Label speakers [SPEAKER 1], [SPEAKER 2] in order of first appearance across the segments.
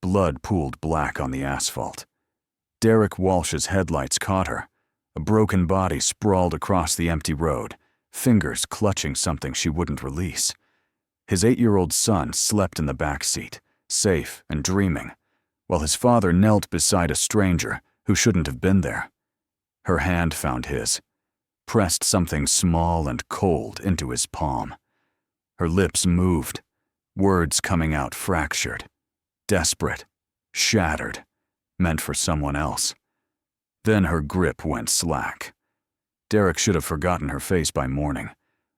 [SPEAKER 1] Blood pooled black on the asphalt. Derek Walsh's headlights caught her. A broken body sprawled across the empty road, fingers clutching something she wouldn't release. His 8-year-old son slept in the back seat, safe and dreaming, while his father knelt beside a stranger who shouldn't have been there. Her hand found his, pressed something small and cold into his palm. Her lips moved, words coming out fractured, desperate, shattered, meant for someone else. Then her grip went slack. Derek should have forgotten her face by morning,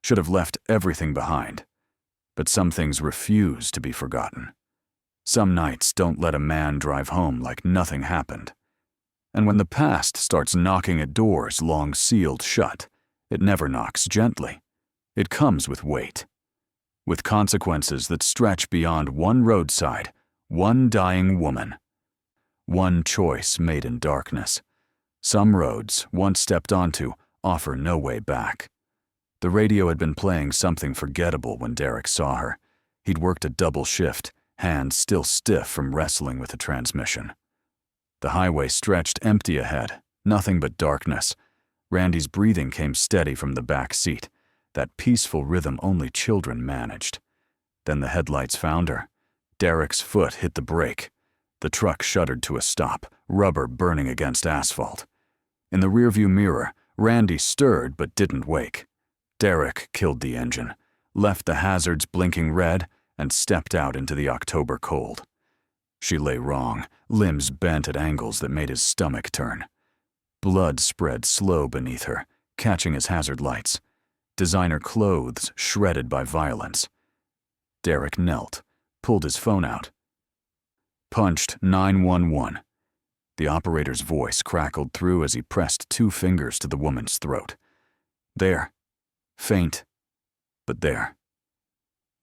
[SPEAKER 1] should have left everything behind. But some things refuse to be forgotten. Some nights don't let a man drive home like nothing happened. And when the past starts knocking at doors long sealed shut, it never knocks gently. It comes with weight, with consequences that stretch beyond one roadside, one dying woman, one choice made in darkness. Some roads, once stepped onto, offer no way back. The radio had been playing something forgettable when Derek saw her. He'd worked a double shift, hands still stiff from wrestling with the transmission. The highway stretched empty ahead, nothing but darkness. Randy's breathing came steady from the back seat, that peaceful rhythm only children managed. Then the headlights found her. Derek's foot hit the brake. The truck shuddered to a stop, rubber burning against asphalt. In the rearview mirror, Randy stirred but didn't wake. Derek killed the engine, left the hazards blinking red, and stepped out into the October cold. She lay wrong, limbs bent at angles that made his stomach turn. Blood spread slow beneath her, catching his hazard lights. Designer clothes shredded by violence. Derek knelt, pulled his phone out. Punched 911. The operator's voice crackled through as he pressed 2 fingers to the woman's throat. There. Faint, but there.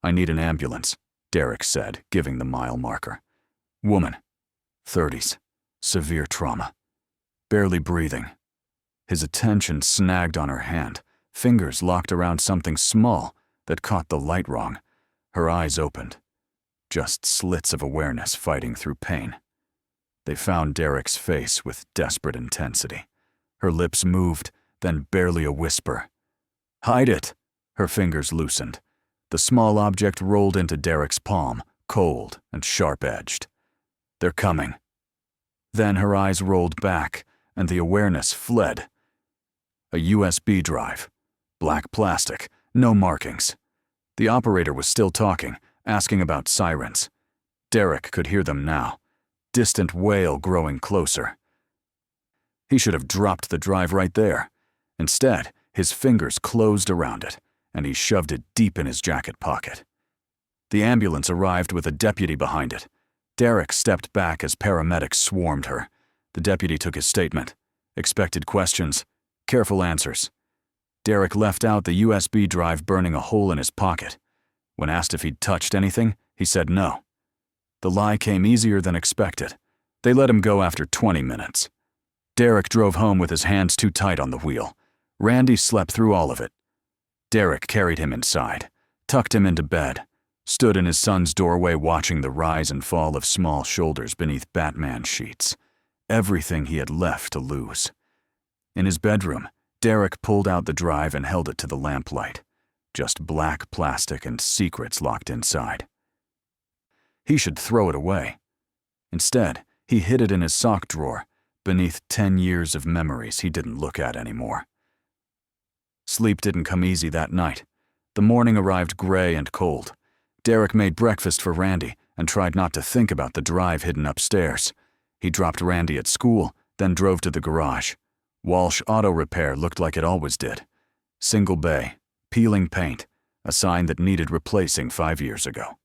[SPEAKER 1] I need an ambulance, Derek said, giving the mile marker. Woman, 30s, severe trauma. Barely breathing. His attention snagged on her hand, fingers locked around something small that caught the light wrong. Her eyes opened. Just slits of awareness fighting through pain. They found Derek's face with desperate intensity. Her lips moved, then barely a whisper. Hide it! Her fingers loosened. The small object rolled into Derek's palm, cold and sharp-edged. They're coming. Then her eyes rolled back, and the awareness fled. A USB drive. Black plastic, no markings. The operator was still talking, asking about sirens. Derek could hear them now. Distant wail growing closer. He should have dropped the drive right there. Instead, his fingers closed around it, and he shoved it deep in his jacket pocket. The ambulance arrived with a deputy behind it. Derek stepped back as paramedics swarmed her. The deputy took his statement. Expected questions, careful answers. Derek left out the USB drive burning a hole in his pocket. When asked if he'd touched anything, he said no. The lie came easier than expected. They let him go after 20 minutes. Derek drove home with his hands too tight on the wheel. Randy slept through all of it. Derek carried him inside, tucked him into bed, stood in his son's doorway watching the rise and fall of small shoulders beneath Batman sheets. Everything he had left to lose. In his bedroom, Derek pulled out the drive and held it to the lamplight. Just black plastic and secrets locked inside. He should throw it away. Instead, he hid it in his sock drawer, beneath 10 years of memories he didn't look at anymore. Sleep didn't come easy that night. The morning arrived gray and cold. Derek made breakfast for Randy and tried not to think about the drive hidden upstairs. He dropped Randy at school, then drove to the garage. Walsh Auto Repair looked like it always did. Single bay, peeling paint, a sign that needed replacing 5 years ago.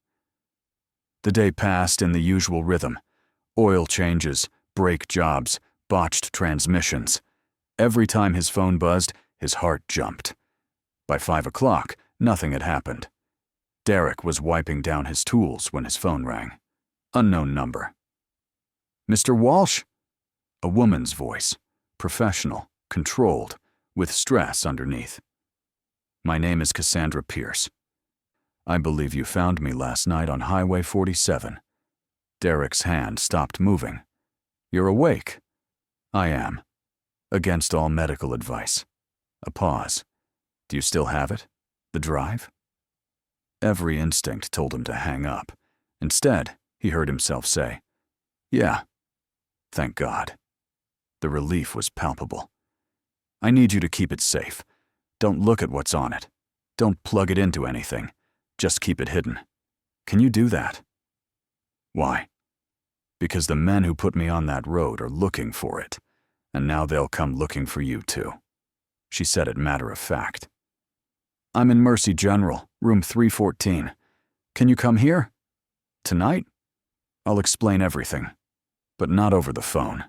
[SPEAKER 1] The day passed in the usual rhythm. Oil changes, brake jobs, botched transmissions. Every time his phone buzzed, his heart jumped. By 5 o'clock, nothing had happened. Derek was wiping down his tools when his phone rang. Unknown number. Mr. Walsh? A woman's voice, professional, controlled, with stress underneath. My name is Cassandra Pierce. I believe you found me last night on Highway 47. Derek's hand stopped moving. You're awake. I am. Against all medical advice. A pause. Do you still have it? The drive? Every instinct told him to hang up. Instead, he heard himself say, Yeah. Thank God. The relief was palpable. I need you to keep it safe. Don't look at what's on it. Don't plug it into anything. Just keep it hidden. Can you do that? Why? Because the men who put me on that road are looking for it, and now they'll come looking for you too. She said it matter of fact. I'm in Mercy General, room 314. Can you come here? Tonight? I'll explain everything, but not over the phone.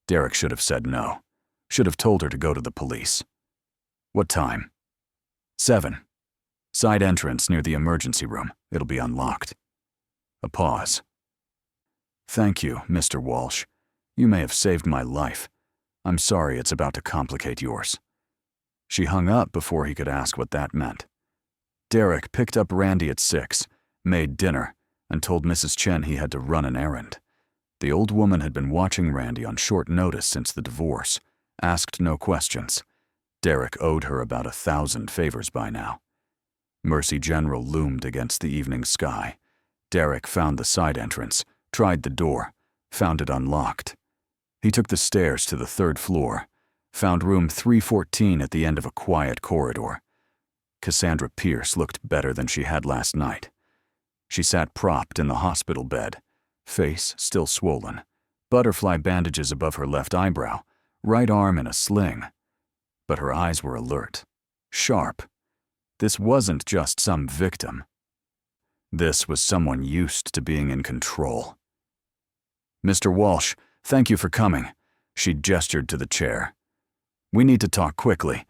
[SPEAKER 1] Derek should have said no. Should have told her to go to the police. What time? 7. Side entrance near the emergency room. It'll be unlocked. A pause. Thank you, Mr. Walsh. You may have saved my life. I'm sorry it's about to complicate yours. She hung up before he could ask what that meant. Derek picked up Randy at 6, made dinner, and told Mrs. Chen he had to run an errand. The old woman had been watching Randy on short notice since the divorce, asked no questions. Derek owed her about 1,000 favors by now. Mercy General loomed against the evening sky. Derek found the side entrance, tried the door, found it unlocked. He took the stairs to the 3rd floor, found room 314 at the end of a quiet corridor. Cassandra Pierce looked better than she had last night. She sat propped in the hospital bed, face still swollen, butterfly bandages above her left eyebrow, right arm in a sling. But her eyes were alert, sharp. This wasn't just some victim. This was someone used to being in control. Mr. Walsh, thank you for coming. She gestured to the chair. We need to talk quickly.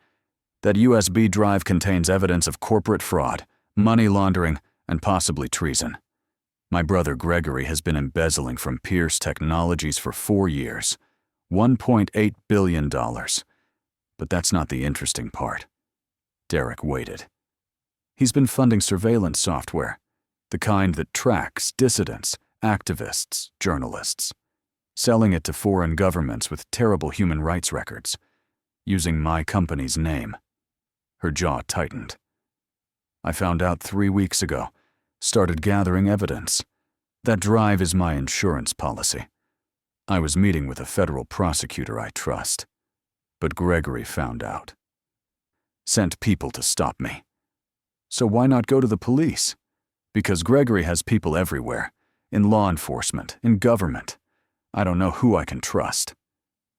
[SPEAKER 1] That USB drive contains evidence of corporate fraud, money laundering, and possibly treason. My brother Gregory has been embezzling from Pierce Technologies for 4 years. $1.8 billion. But that's not the interesting part. Derek waited. He's been funding surveillance software, the kind that tracks dissidents, activists, journalists, selling it to foreign governments with terrible human rights records, using my company's name. Her jaw tightened. I found out 3 weeks ago, started gathering evidence. That drive is my insurance policy. I was meeting with a federal prosecutor I trust, but Gregory found out. Sent people to stop me. So why not go to the police? Because Gregory has people everywhere, in law enforcement, in government. I don't know who I can trust.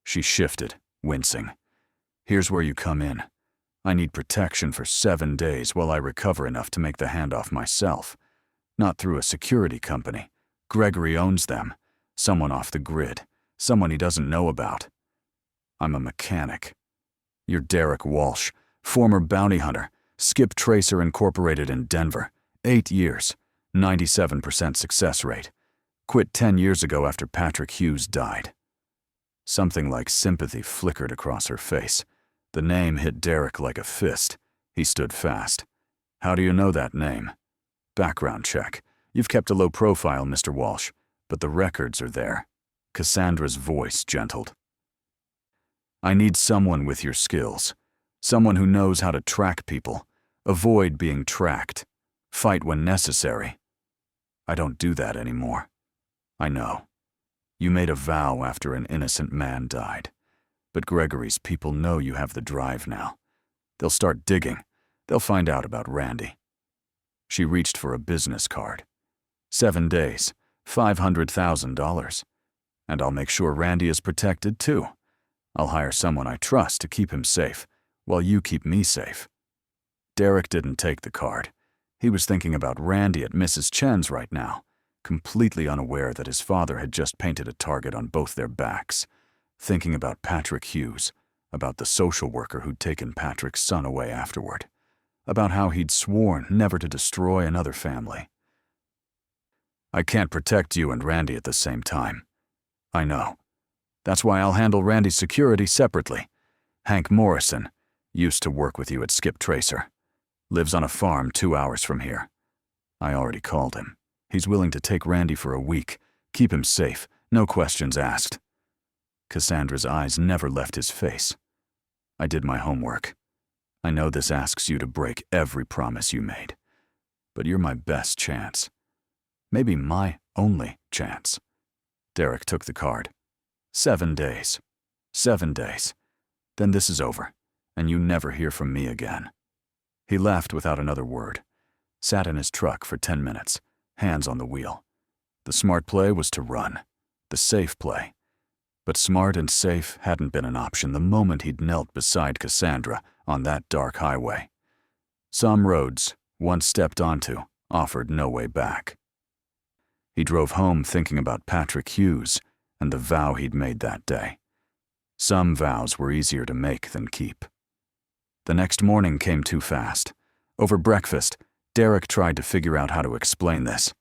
[SPEAKER 1] She shifted, wincing. Here's where you come in. I need protection for 7 days while I recover enough to make the handoff myself. Not through a security company. Gregory owns them. Someone off the grid. Someone he doesn't know about. I'm a mechanic. You're Derek Walsh, former bounty hunter, Skip Tracer Incorporated in Denver. 8 years, 97% success rate. Quit 10 years ago after Patrick Hughes died. Something like sympathy flickered across her face. The name hit Derek like a fist. He stood fast. How do you know that name? Background check. You've kept a low profile, Mr. Walsh, but the records are there. Cassandra's voice gentled. I need someone with your skills. Someone who knows how to track people, avoid being tracked, fight when necessary. I don't do that anymore. I know. You made a vow after an innocent man died. But Gregory's people know you have the drive now. They'll start digging. They'll find out about Randy. She reached for a business card. 7 days, $500,000. And I'll make sure Randy is protected too. I'll hire someone I trust to keep him safe, while you keep me safe. Derek didn't take the card. He was thinking about Randy at Mrs. Chen's right now, completely unaware that his father had just painted a target on both their backs. Thinking about Patrick Hughes, about the social worker who'd taken Patrick's son away afterward, about how he'd sworn never to destroy another family. I can't protect you and Randy at the same time. I know. That's why I'll handle Randy's security separately. Hank Morrison used to work with you at Skip Tracer. Lives on a farm 2 hours from here. I already called him. He's willing to take Randy for a week, Keep him safe, no questions asked. Cassandra's eyes never left his face. I did my homework. I know this asks you to break every promise you made. But you're my best chance. Maybe my only chance. Derek took the card. 7 days. 7 days. Then this is over, and you never hear from me again. He left without another word. Sat in his truck for 10 minutes, hands on the wheel. The smart play was to run. The safe play. But smart and safe hadn't been an option the moment he'd knelt beside Cassandra on that dark highway. Some roads, once stepped onto, offered no way back. He drove home thinking about Patrick Hughes and the vow he'd made that day. Some vows were easier to make than keep. The next morning came too fast. Over breakfast, Derek tried to figure out how to explain this.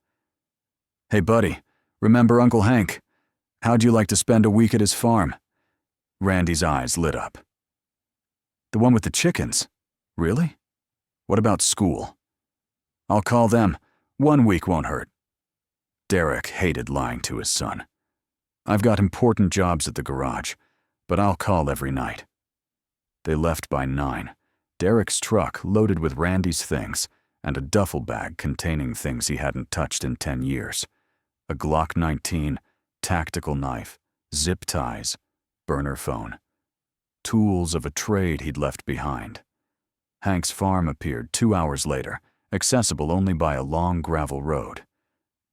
[SPEAKER 1] Hey buddy, remember Uncle Hank? How'd you like to spend a week at his farm? Randy's eyes lit up. The one with the chickens? Really? What about school? I'll call them. 1 week won't hurt. Derek hated lying to his son. I've got important jobs at the garage, but I'll call every night. They left by 9. Derek's truck loaded with Randy's things and a duffel bag containing things he hadn't touched in 10 years. A Glock 19, tactical knife, zip ties, burner phone. Tools of a trade he'd left behind. Hank's farm appeared 2 hours later, accessible only by a long gravel road.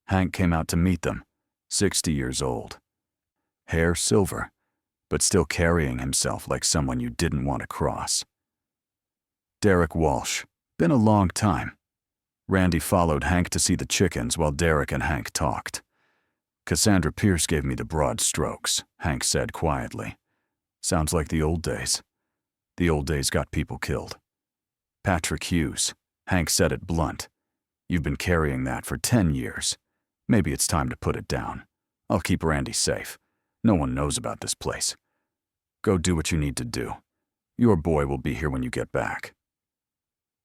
[SPEAKER 1] Hank came out to meet them, 60 years old. Hair silver, but still carrying himself like someone you didn't want to cross. Derek Walsh. Been a long time. Randy followed Hank to see the chickens while Derek and Hank talked. Cassandra Pierce gave me the broad strokes, Hank said quietly. Sounds like the old days. The old days got people killed. Patrick Hughes. Hank said it blunt. You've been carrying that for 10 years. Maybe it's time to put it down. I'll keep Randy safe. No one knows about this place. Go do what you need to do. Your boy will be here when you get back.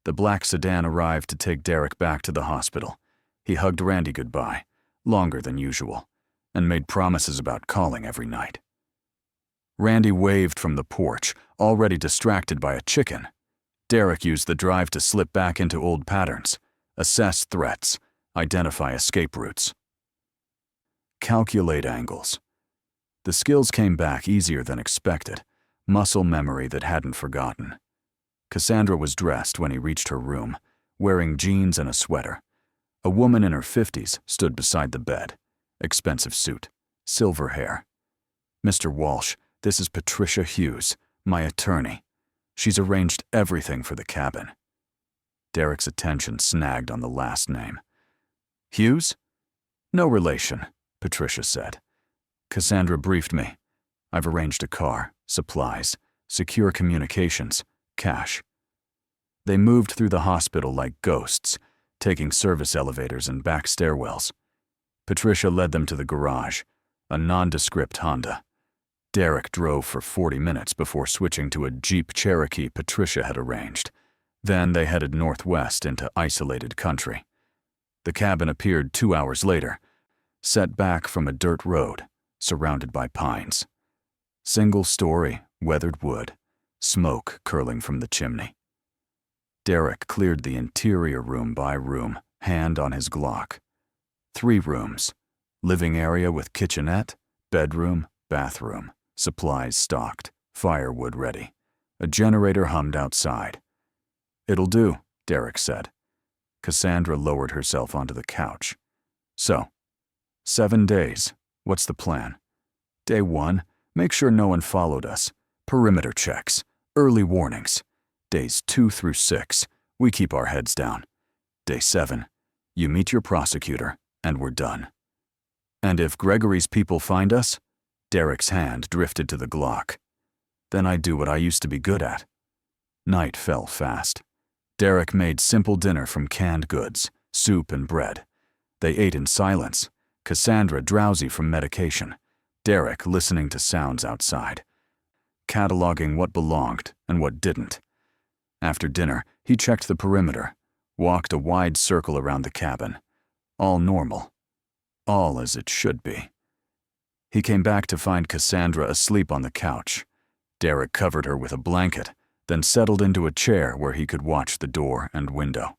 [SPEAKER 1] The black sedan arrived to take Derek back to the hospital. He hugged Randy goodbye, longer than usual, and made promises about calling every night. Randy waved from the porch, already distracted by a chicken. Derek used the drive to slip back into old patterns, assess threats, identify escape routes. Calculate angles. The skills came back easier than expected, muscle memory that hadn't forgotten. Cassandra was dressed when he reached her room, wearing jeans and a sweater. A woman in her 50s stood beside the bed. Expensive suit, silver hair. Mr. Walsh, this is Patricia Hughes, my attorney. She's arranged everything for the cabin. Derek's attention snagged on the last name. Hughes? No relation, Patricia said. Cassandra briefed me. I've arranged a car, supplies, secure communications, cash. They moved through the hospital like ghosts, taking service elevators and back stairwells. Patricia led them to the garage, a nondescript Honda. Derek drove for 40 minutes before switching to a Jeep Cherokee Patricia had arranged. Then they headed northwest into isolated country. The cabin appeared 2 hours later, set back from a dirt road, surrounded by pines. Single-story, weathered wood, smoke curling from the chimney. Derek cleared the interior room by room, hand on his Glock. 3 rooms, living area with kitchenette, bedroom, bathroom, supplies stocked, firewood ready. A generator hummed outside. It'll do, Derek said. Cassandra lowered herself onto the couch. So, 7 days. What's the plan? Day 1, make sure no one followed us. Perimeter checks. Early warnings. Days 2 through 6, we keep our heads down. Day 7, you meet your prosecutor, and we're done. And if Gregory's people find us? Derek's hand drifted to the Glock. Then I do what I used to be good at. Night fell fast. Derek made simple dinner from canned goods, soup and bread. They ate in silence, Cassandra drowsy from medication, Derek listening to sounds outside, cataloging what belonged and what didn't. After dinner, he checked the perimeter, walked a wide circle around the cabin. All normal. All as it should be. He came back to find Cassandra asleep on the couch. Derek covered her with a blanket, then settled into a chair where he could watch the door and window.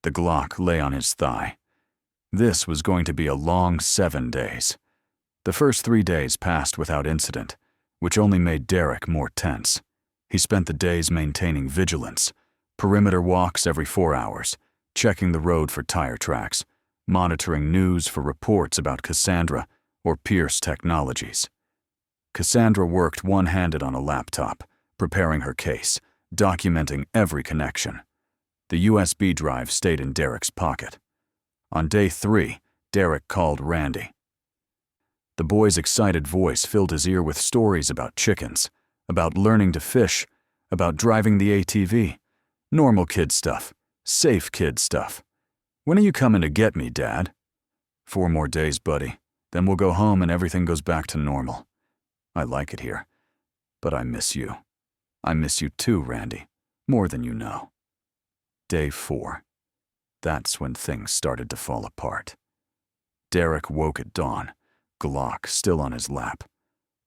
[SPEAKER 1] The Glock lay on his thigh. This was going to be a long 7 days. The first 3 days passed without incident, which only made Derek more tense. He spent the days maintaining vigilance, perimeter walks every 4 hours, checking the road for tire tracks, monitoring news for reports about Cassandra or Pierce Technologies. Cassandra worked one-handed on a laptop, preparing her case, documenting every connection. The USB drive stayed in Derek's pocket. On day 3, Derek called Randy. The boy's excited voice filled his ear with stories about chickens, about learning to fish, about driving the ATV. Normal kid stuff, safe kid stuff. When are you coming to get me, Dad? 4 more days, buddy. Then we'll go home and everything goes back to normal. I like it here, but I miss you. I miss you too, Randy, more than you know. Day 4. That's when things started to fall apart. Derek woke at dawn, Glock still on his lap.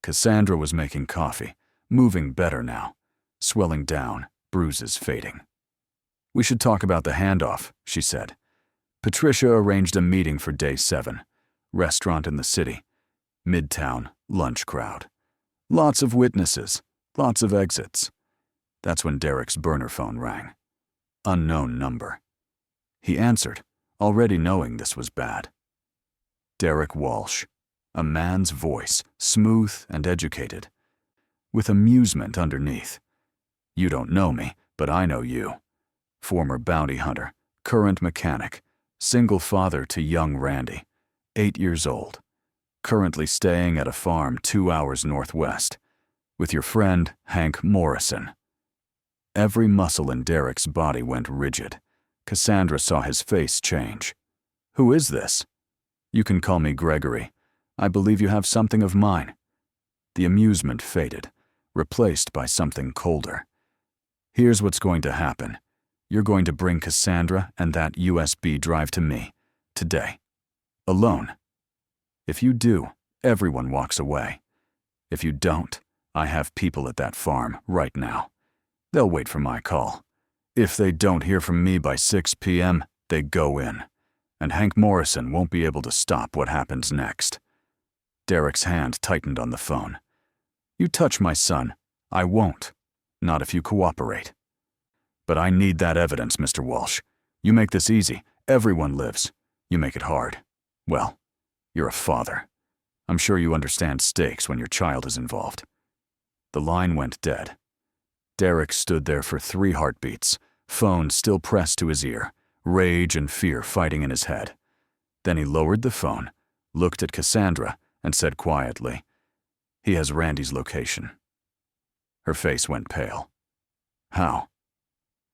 [SPEAKER 1] Cassandra was making coffee, moving better now, swelling down, bruises fading. We should talk about the handoff, she said. Patricia arranged a meeting for day 7. Restaurant in the city. Midtown, lunch crowd. Lots of witnesses, lots of exits. That's when Derek's burner phone rang. Unknown number. He answered, already knowing this was bad. Derek Walsh. A man's voice, smooth and educated, with amusement underneath. You don't know me, but I know you. Former bounty hunter, current mechanic, single father to young Randy, 8 years old, currently staying at a farm 2 hours northwest, with your friend Hank Morrison. Every muscle in Derek's body went rigid. Cassandra saw his face change. Who is this? You can call me Gregory. I believe you have something of mine. The amusement faded, replaced by something colder. Here's what's going to happen. You're going to bring Cassandra and that USB drive to me, today. Alone. If you do, everyone walks away. If you don't, I have people at that farm right now. They'll wait for my call. If they don't hear from me by 6 p.m., they go in. And Hank Morrison won't be able to stop what happens next. Derek's hand tightened on the phone. You touch my son, I won't. Not if you cooperate. But I need that evidence, Mr. Walsh. You make this easy. Everyone lives. You make it hard. Well, you're a father. I'm sure you understand stakes when your child is involved. The line went dead. Derek stood there for 3 heartbeats, phone still pressed to his ear, rage and fear fighting in his head. Then he lowered the phone, looked at Cassandra, and said quietly, "He has Randy's location." Her face went pale. How?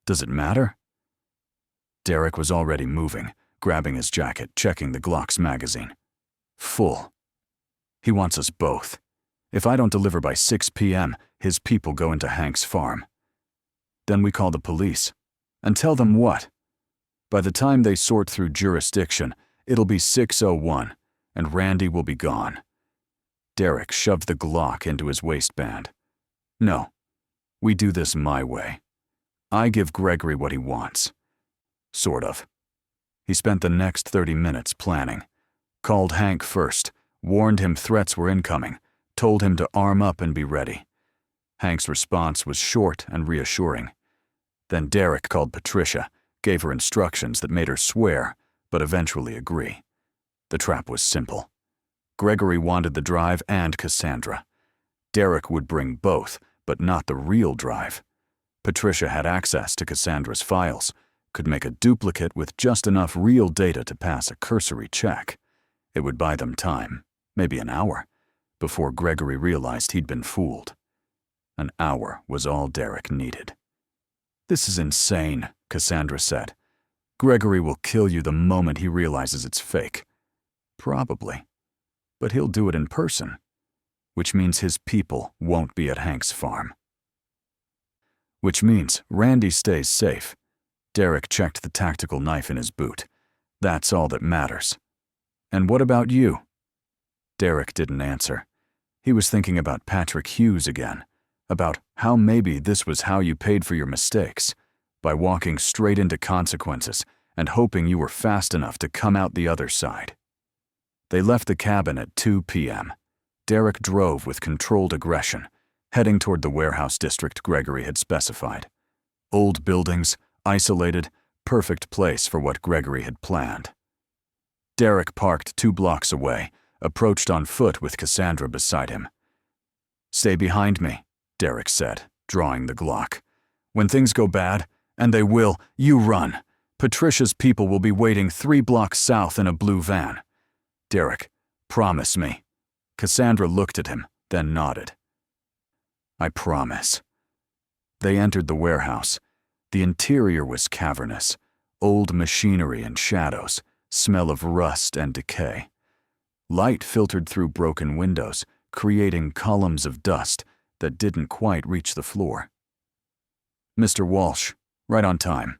[SPEAKER 1] Does it matter? Derek was already moving, grabbing his jacket, checking the Glock's magazine. Full. He wants us both. If I don't deliver by 6 p.m., his people go into Hank's farm. Then we call the police. And tell them what? By the time they sort through jurisdiction, it'll be 6:01, and Randy will be gone. Derek shoved the Glock into his waistband. No, we do this my way. I give Gregory what he wants. Sort of. He spent the next 30 minutes planning. Called Hank first, warned him threats were incoming, told him to arm up and be ready. Hank's response was short and reassuring. Then Derek called Patricia, gave her instructions that made her swear, but eventually agree. The trap was simple. Gregory wanted the drive and Cassandra. Derek would bring both, but not the real drive. Patricia had access to Cassandra's files, could make a duplicate with just enough real data to pass a cursory check. It would buy them time, maybe an hour, before Gregory realized he'd been fooled. An hour was all Derek needed. "This is insane," Cassandra said. "Gregory will kill you the moment he realizes it's fake." Probably. But he'll do it in person, which means his people won't be at Hank's farm. Which means Randy stays safe. Derek checked the tactical knife in his boot. That's all that matters. And what about you? Derek didn't answer. He was thinking about Patrick Hughes again, about how maybe this was how you paid for your mistakes, by walking straight into consequences and hoping you were fast enough to come out the other side. They left the cabin at 2 p.m. Derek drove with controlled aggression, heading toward the warehouse district Gregory had specified. Old buildings, isolated, perfect place for what Gregory had planned. Derek parked 2 blocks away, approached on foot with Cassandra beside him. "Stay behind me," Derek said, drawing the Glock. "When things go bad, and they will, you run. Patricia's people will be waiting 3 blocks south in a blue van. Derek, promise me." Cassandra looked at him, then nodded. "I promise." They entered the warehouse. The interior was cavernous, old machinery and shadows, smell of rust and decay. Light filtered through broken windows, creating columns of dust that didn't quite reach the floor. "Mr. Walsh, right on time."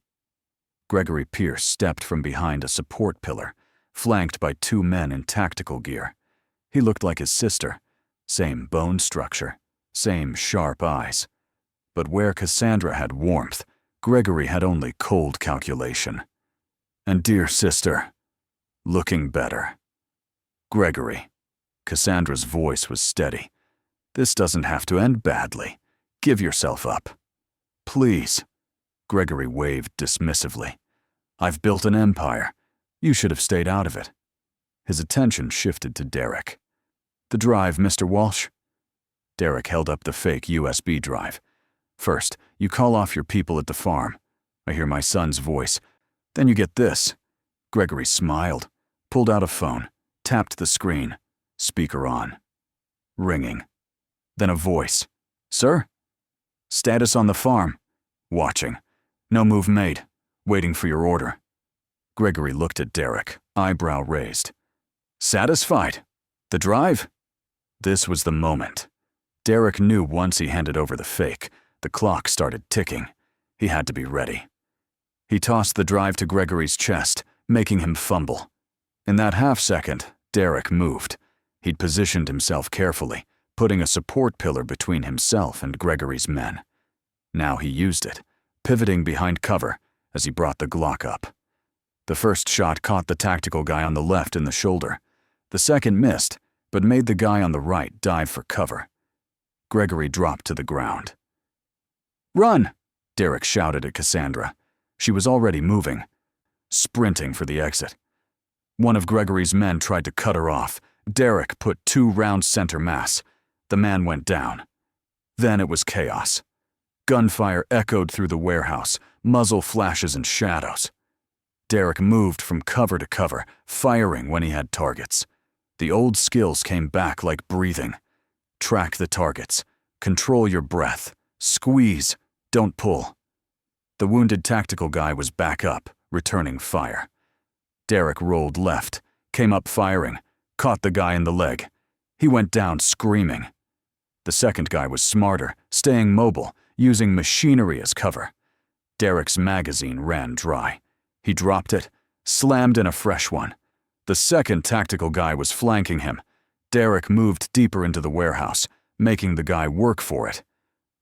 [SPEAKER 1] Gregory Pierce stepped from behind a support pillar, flanked by 2 men in tactical gear. He looked like his sister, same bone structure, same sharp eyes. But where Cassandra had warmth, Gregory had only cold calculation. "And dear sister, looking better." "Gregory," Cassandra's voice was steady, "this doesn't have to end badly. Give yourself up. Please." Gregory waved dismissively. "I've built an empire. You should have stayed out of it." His attention shifted to Derek. "The drive, Mr. Walsh." Derek held up the fake USB drive. "First, you call off your people at the farm. I hear my son's voice. Then you get this." Gregory smiled, pulled out a phone, tapped the screen. Speaker on. Ringing. Then a voice. "Sir?" "Status on the farm." "Watching. No move made. Waiting for your order." Gregory looked at Derek, eyebrow raised. "Satisfied? The drive?" This was the moment. Derek knew once he handed over the fake, the clock started ticking. He had to be ready. He tossed the drive to Gregory's chest, making him fumble. In that half-second, Derek moved. He'd positioned himself carefully, putting a support pillar between himself and Gregory's men. Now he used it, pivoting behind cover as he brought the Glock up. The first shot caught the tactical guy on the left in the shoulder. The second missed, but made the guy on the right dive for cover. Gregory dropped to the ground. "Run!" Derek shouted at Cassandra. She was already moving, sprinting for the exit. One of Gregory's men tried to cut her off. Derek put 2 rounds center mass. The man went down. Then it was chaos. Gunfire echoed through the warehouse, muzzle flashes and shadows. Derek moved from cover to cover, firing when he had targets. The old skills came back like breathing. Track the targets. Control your breath. Squeeze. Don't pull. The wounded tactical guy was back up, returning fire. Derek rolled left, came up firing, caught the guy in the leg. He went down screaming. The second guy was smarter, staying mobile, using machinery as cover. Derek's magazine ran dry. He dropped it, slammed in a fresh one. The second tactical guy was flanking him. Derek moved deeper into the warehouse, making the guy work for it.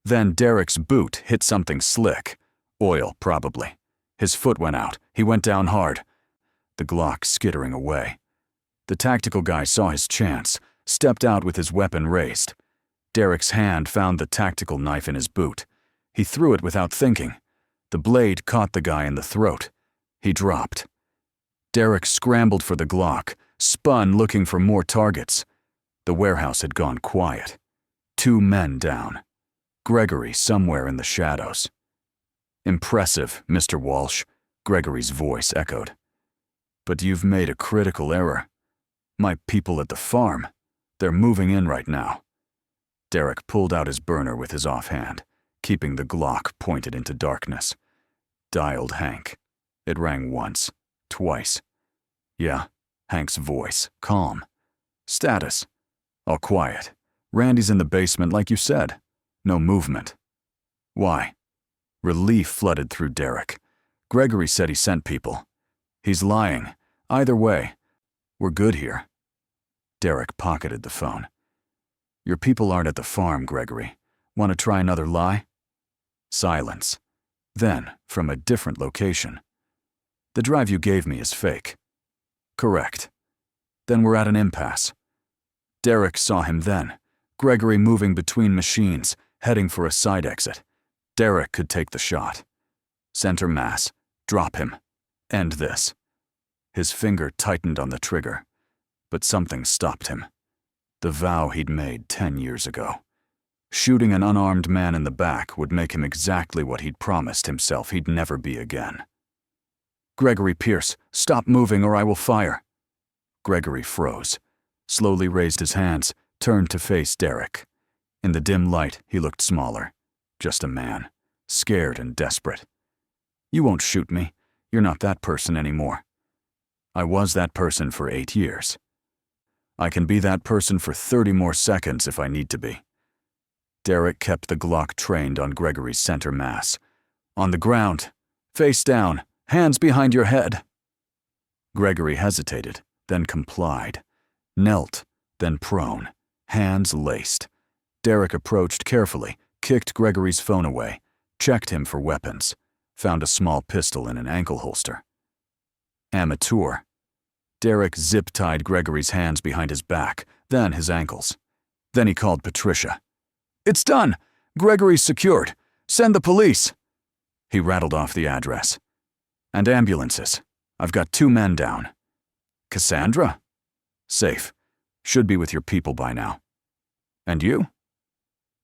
[SPEAKER 1] Then Derek's boot hit something slick. Oil, probably. His foot went out. He went down hard. The Glock skittering away. The tactical guy saw his chance, stepped out with his weapon raised. Derek's hand found the tactical knife in his boot. He threw it without thinking. The blade caught the guy in the throat. He dropped. Derek scrambled for the Glock, spun looking for more targets. The warehouse had gone quiet. 2 men down. Gregory somewhere in the shadows. "Impressive, Mr. Walsh," Gregory's voice echoed. "But you've made a critical error. My people at the farm, they're moving in right now." Derek pulled out his burner with his offhand, keeping the Glock pointed into darkness. Dialed Hank. It rang once, twice. "Yeah," Hank's voice, calm. "Status. All quiet. Randy's in the basement like you said. No movement." "Why?" Relief flooded through Derek. Gregory said he sent people. "He's lying. Either way. We're good here. Derek pocketed the phone. Your people aren't at the farm, Gregory. Want to try another lie? Silence. Then, from a different location. The drive you gave me is fake. Correct. Then we're at an impasse. Derek saw him then, Gregory moving between machines, heading for a side exit. Derek could take the shot. Center mass. Drop him. End this. His finger tightened on the trigger, but something stopped him. The vow he'd made 10 years ago. Shooting an unarmed man in the back would make him exactly what he'd promised himself he'd never be again. Gregory Pierce, stop moving or I will fire. Gregory froze, slowly raised his hands, turned to face Derek. In the dim light, he looked smaller. Just a man, scared and desperate. You won't shoot me. You're not that person anymore. I was that person for 8 years. I can be that person for 30 more seconds if I need to be. Derek kept the Glock trained on Gregory's center mass. On the ground, face down, hands behind your head. Gregory hesitated, then complied. Knelt, then prone, hands laced. Derek approached carefully, kicked Gregory's phone away, checked him for weapons, found a small pistol in an ankle holster. Amateur. Derek zip-tied Gregory's hands behind his back, then his ankles. Then he called Patricia. It's done! Gregory's secured. Send the police! He rattled off the address. And ambulances. I've got 2 men down. Cassandra? Safe. Should be with your people by now. And you?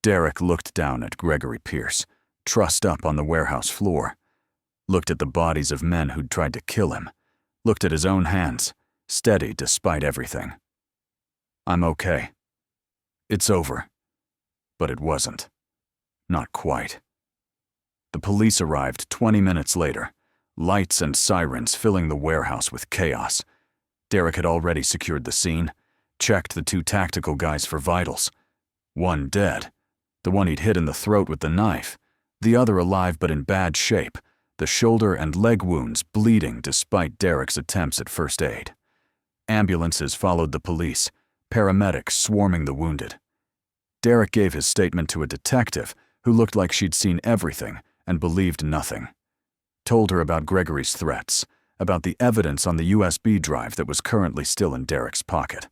[SPEAKER 1] Derek looked down at Gregory Pierce, trussed up on the warehouse floor. Looked at the bodies of men who'd tried to kill him. Looked at his own hands, steady despite everything. I'm okay. It's over. But it wasn't. Not quite. The police arrived 20 minutes later, lights and sirens filling the warehouse with chaos. Derek had already secured the scene, checked the 2 tactical guys for vitals. One dead, the one he'd hit in the throat with the knife, the other alive but in bad shape, the shoulder and leg wounds bleeding despite Derek's attempts at first aid. Ambulances followed the police, paramedics swarming the wounded. Derek gave his statement to a detective who looked like she'd seen everything and believed nothing. Told her about Gregory's threats, about the evidence on the USB drive that was currently still in Derek's pocket,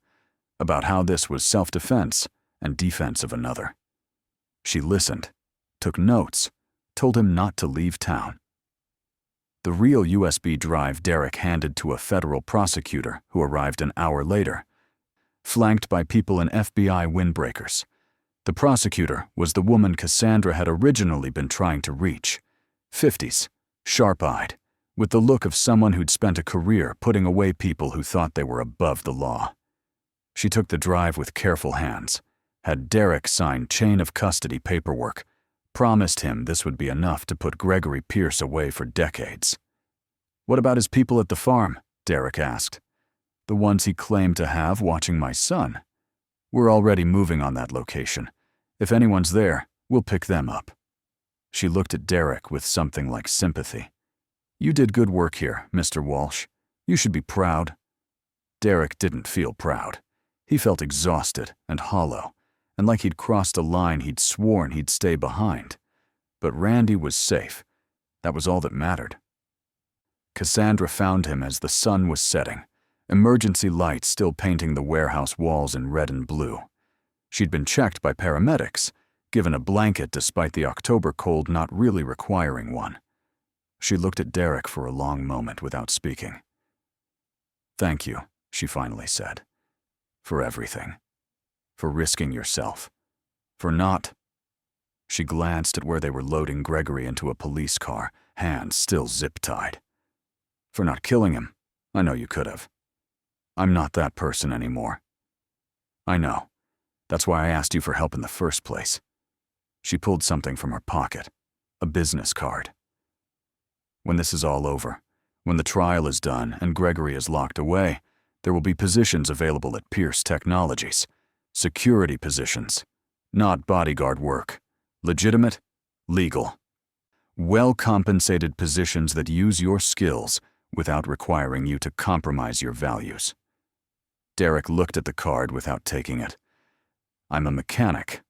[SPEAKER 1] about how this was self-defense and defense of another. She listened, took notes, told him not to leave town. The real USB drive Derek handed to a federal prosecutor who arrived an hour later, flanked by people in FBI windbreakers. The prosecutor was the woman Cassandra had originally been trying to reach. 50s, sharp-eyed, with the look of someone who'd spent a career putting away people who thought they were above the law. She took the drive with careful hands, had Derek sign chain of custody paperwork, promised him this would be enough to put Gregory Pierce away for decades. What about his people at the farm? Derek asked. The ones he claimed to have watching my son. We're already moving on that location. If anyone's there, we'll pick them up. She looked at Derek with something like sympathy. You did good work here, Mr. Walsh. You should be proud. Derek didn't feel proud. He felt exhausted and hollow, and like he'd crossed a line he'd sworn he'd stay behind. But Randy was safe. That was all that mattered. Cassandra found him as the sun was setting, emergency lights still painting the warehouse walls in red and blue. She'd been checked by paramedics, given a blanket despite the October cold not really requiring one. She looked at Derek for a long moment without speaking. Thank you, she finally said. For everything. For risking yourself. For not... She glanced at where they were loading Gregory into a police car, hands still zip-tied. For not killing him. I know you could have. I'm not that person anymore. I know. That's why I asked you for help in the first place. She pulled something from her pocket, a business card. When this is all over, when the trial is done and Gregory is locked away, there will be positions available at Pierce Technologies. Security positions. Not bodyguard work. Legitimate, legal. Well-compensated positions that use your skills without requiring you to compromise your values. Derek looked at the card without taking it. I'm a mechanic.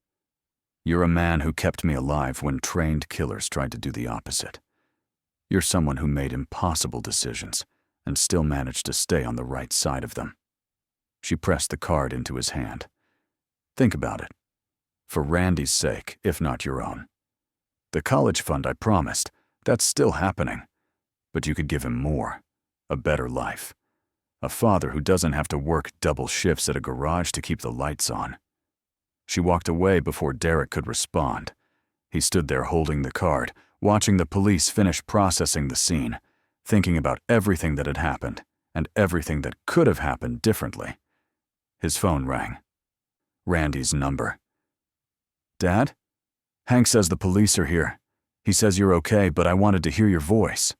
[SPEAKER 1] You're a man who kept me alive when trained killers tried to do the opposite. You're someone who made impossible decisions and still managed to stay on the right side of them. She pressed the card into his hand. Think about it. For Randy's sake, if not your own. The college fund I promised, that's still happening. But you could give him more. A better life. A father who doesn't have to work double shifts at a garage to keep the lights on. She walked away before Derek could respond. He stood there holding the card, watching the police finish processing the scene, thinking about everything that had happened and everything that could have happened differently. His phone rang. Randy's number. Dad? Hank says the police are here. He says you're okay, but I wanted to hear your voice.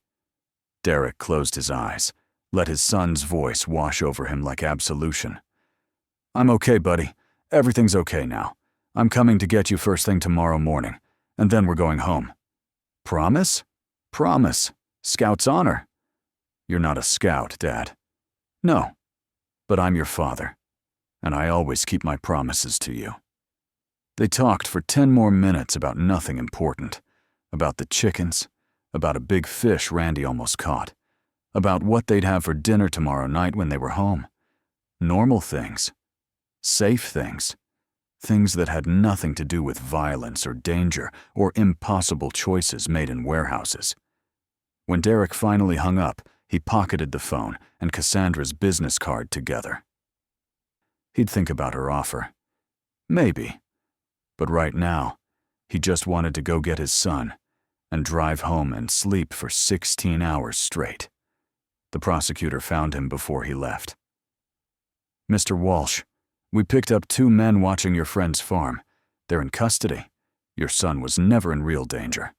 [SPEAKER 1] Derek closed his eyes, let his son's voice wash over him like absolution. I'm okay, buddy. Everything's okay now. I'm coming to get you first thing tomorrow morning, and then we're going home. Promise? Promise. Scout's honor. You're not a scout, Dad. No, but I'm your father, and I always keep my promises to you. They talked for 10 more minutes about nothing important, about the chickens, about a big fish Randy almost caught, about what they'd have for dinner tomorrow night when they were home. Normal things. Safe things. Things that had nothing to do with violence or danger or impossible choices made in warehouses. When Derek finally hung up, he pocketed the phone and Cassandra's business card together. He'd think about her offer. Maybe. But right now, he just wanted to go get his son and drive home and sleep for 16 hours straight. The prosecutor found him before he left. Mr. Walsh, we picked up 2 men watching your friend's farm. They're in custody. Your son was never in real danger.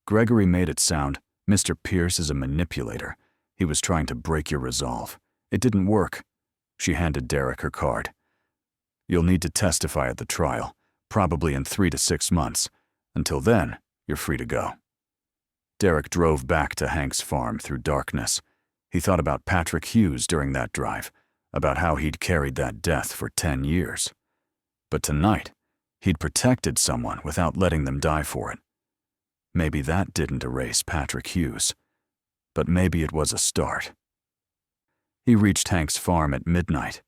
[SPEAKER 1] Gregory made it sound, Mr. Pierce is a manipulator. He was trying to break your resolve. It didn't work. She handed Derek her card. You'll need to testify at the trial, probably in 3 to 6 months. Until then, you're free to go. Derek drove back to Hank's farm through darkness. He thought about Patrick Hughes during that drive, about how he'd carried that death for 10 years. But tonight, he'd protected someone without letting them die for it. Maybe that didn't erase Patrick Hughes, but maybe it was a start. He reached Hank's farm at midnight.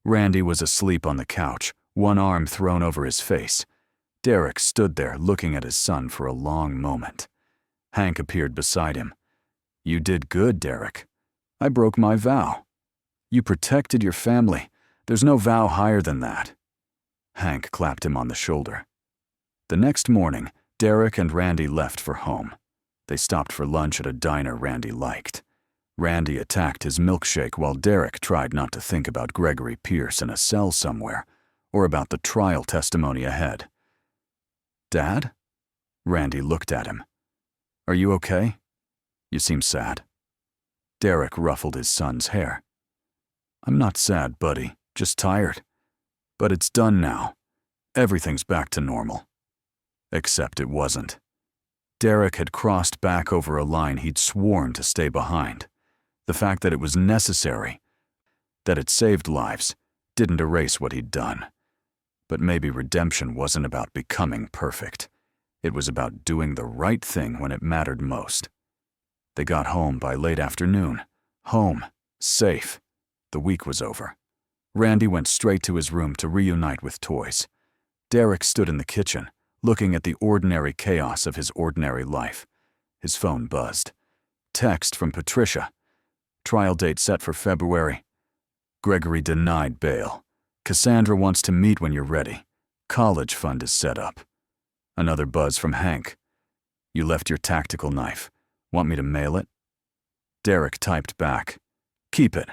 [SPEAKER 1] Randy was asleep on the couch, one arm thrown over his face. Derek stood there looking at his son for a long moment. Hank appeared beside him. You did good, Derek. I broke my vow. You protected your family. There's no vow higher than that. Hank clapped him on the shoulder. The next morning, Derek and Randy left for home. They stopped for lunch at a diner Randy liked. Randy attacked his milkshake while Derek tried not to think about Gregory Pierce in a cell somewhere, or about the trial testimony ahead. Dad? Randy looked at him. Are you okay? You seem sad. Derek ruffled his son's hair. I'm not sad, buddy, just tired. But it's done now. Everything's back to normal. Except it wasn't. Derek had crossed back over a line he'd sworn to stay behind. The fact that it was necessary, that it saved lives, didn't erase what he'd done. But maybe redemption wasn't about becoming perfect. It was about doing the right thing when it mattered most. They got home by late afternoon. Home. Safe. The week was over. Randy went straight to his room to reunite with toys. Derek stood in the kitchen, looking at the ordinary chaos of his ordinary life. His phone buzzed. Text from Patricia. Trial date set for February. Gregory denied bail. Cassandra wants to meet when you're ready. College fund is set up. Another buzz from Hank. You left your tactical knife. Want me to mail it? Derek typed back. Keep it.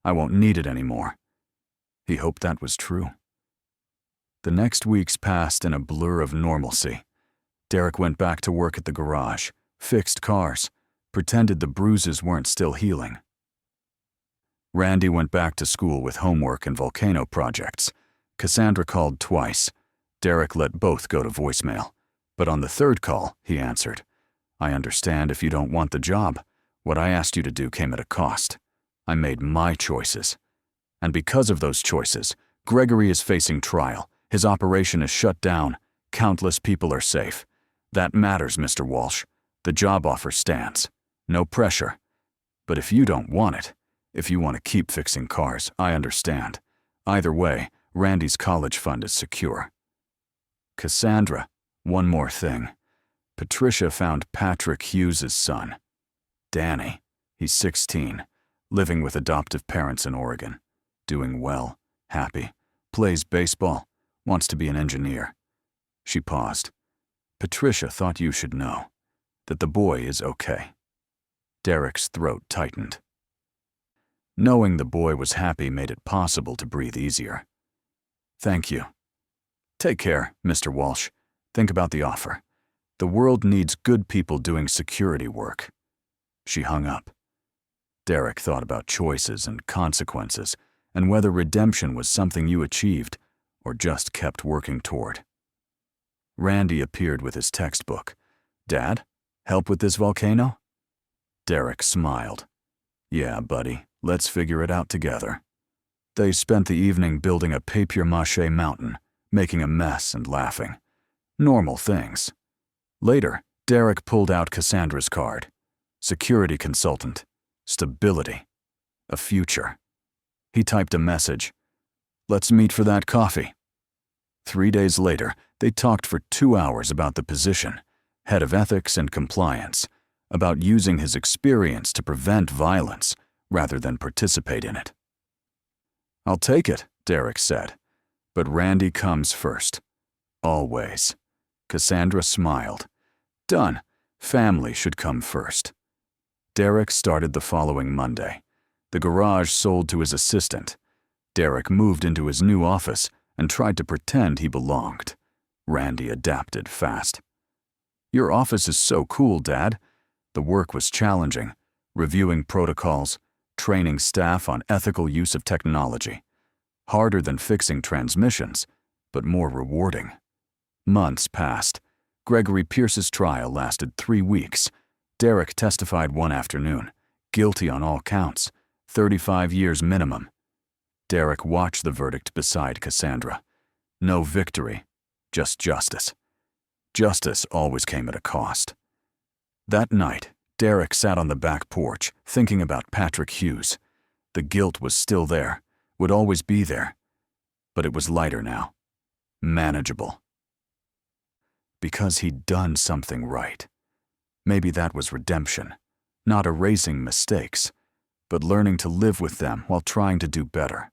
[SPEAKER 1] I won't need it anymore. He hoped that was true. The next weeks passed in a blur of normalcy. Derek went back to work at the garage, fixed cars, pretended the bruises weren't still healing. Randy went back to school with homework and volcano projects. Cassandra called twice. Derek let both go to voicemail. But on the third call, he answered. I understand if you don't want the job. What I asked you to do came at a cost. I made my choices. And because of those choices, Gregory is facing trial. His operation is shut down. Countless people are safe. That matters, Mr. Walsh. The job offer stands. No pressure. But if you don't want it, if you want to keep fixing cars, I understand. Either way, Randy's college fund is secure. Cassandra, one more thing. Patricia found Patrick Hughes' son. Danny. He's 16, living with adoptive parents in Oregon. Doing well, happy, plays baseball, wants to be an engineer. She paused. Patricia thought you should know that the boy is okay. Derek's throat tightened. Knowing the boy was happy made it possible to breathe easier. Thank you. Take care, Mr. Walsh. Think about the offer. The world needs good people doing security work. She hung up. Derek thought about choices and consequences, and whether redemption was something you achieved or just kept working toward. Randy appeared with his textbook. Dad, help with this volcano? Derek smiled. Yeah, buddy, let's figure it out together. They spent the evening building a papier-mâché mountain, making a mess and laughing. Normal things. Later, Derek pulled out Cassandra's card. Security consultant. Stability. A future. He typed a message. Let's meet for that coffee. 3 days later, they talked for 2 hours about the position, head of ethics and compliance, about using his experience to prevent violence rather than participate in it. I'll take it, Derek said. But Randy comes first. Always. Cassandra smiled. Done. Family should come first. Derek started the following Monday. The garage sold to his assistant. Derek moved into his new office and tried to pretend he belonged. Randy adapted fast. Your office is so cool, Dad. The work was challenging, reviewing protocols, training staff on ethical use of technology. Harder than fixing transmissions, but more rewarding. Months passed. Gregory Pierce's trial lasted 3 weeks. Derek testified one afternoon, guilty on all counts, 35 years minimum. Derek watched the verdict beside Cassandra. No victory, just justice. Justice always came at a cost. That night, Derek sat on the back porch, thinking about Patrick Hughes. The guilt was still there, would always be there. But it was lighter now. Manageable. Because he'd done something right. Maybe that was redemption. Not erasing mistakes, but learning to live with them while trying to do better.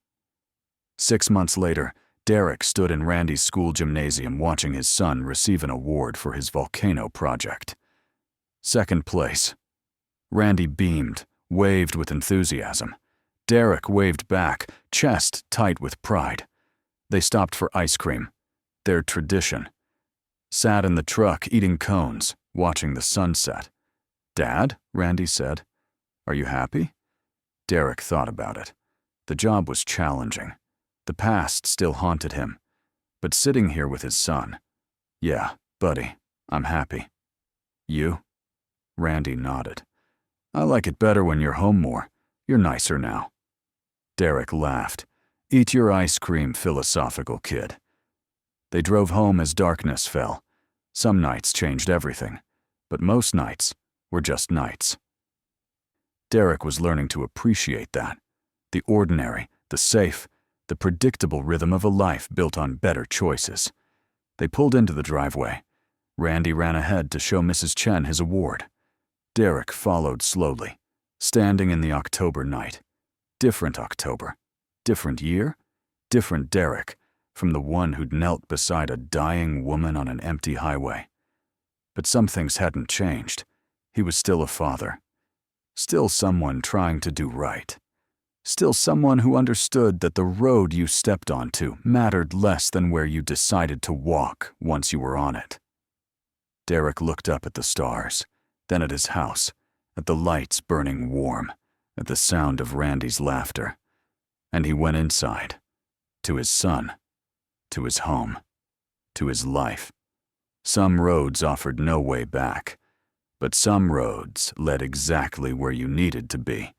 [SPEAKER 1] 6 months later, Derek stood in Randy's school gymnasium watching his son receive an award for his volcano project. 2nd place. Randy beamed, waved with enthusiasm. Derek waved back, chest tight with pride. They stopped for ice cream, their tradition. Sat in the truck eating cones, watching the sunset. Dad, Randy said, are you happy? Derek thought about it. The job was challenging. The past still haunted him. But sitting here with his son, yeah, buddy, I'm happy. You? Randy nodded. I like it better when you're home more. You're nicer now. Derek laughed. Eat your ice cream, philosophical kid. They drove home as darkness fell. Some nights changed everything, but most nights were just nights. Derek was learning to appreciate that. The ordinary, the safe, the predictable rhythm of a life built on better choices. They pulled into the driveway. Randy ran ahead to show Mrs. Chen his award. Derek followed slowly, standing in the October night. Different October. Different year? Different Derek, from the one who'd knelt beside a dying woman on an empty highway. But some things hadn't changed. He was still a father. Still someone trying to do right. Still someone who understood that the road you stepped onto mattered less than where you decided to walk once you were on it. Derek looked up at the stars, then at his house, at the lights burning warm, at the sound of Randy's laughter. And he went inside, to his son, to his home, to his life. Some roads offered no way back, but some roads led exactly where you needed to be.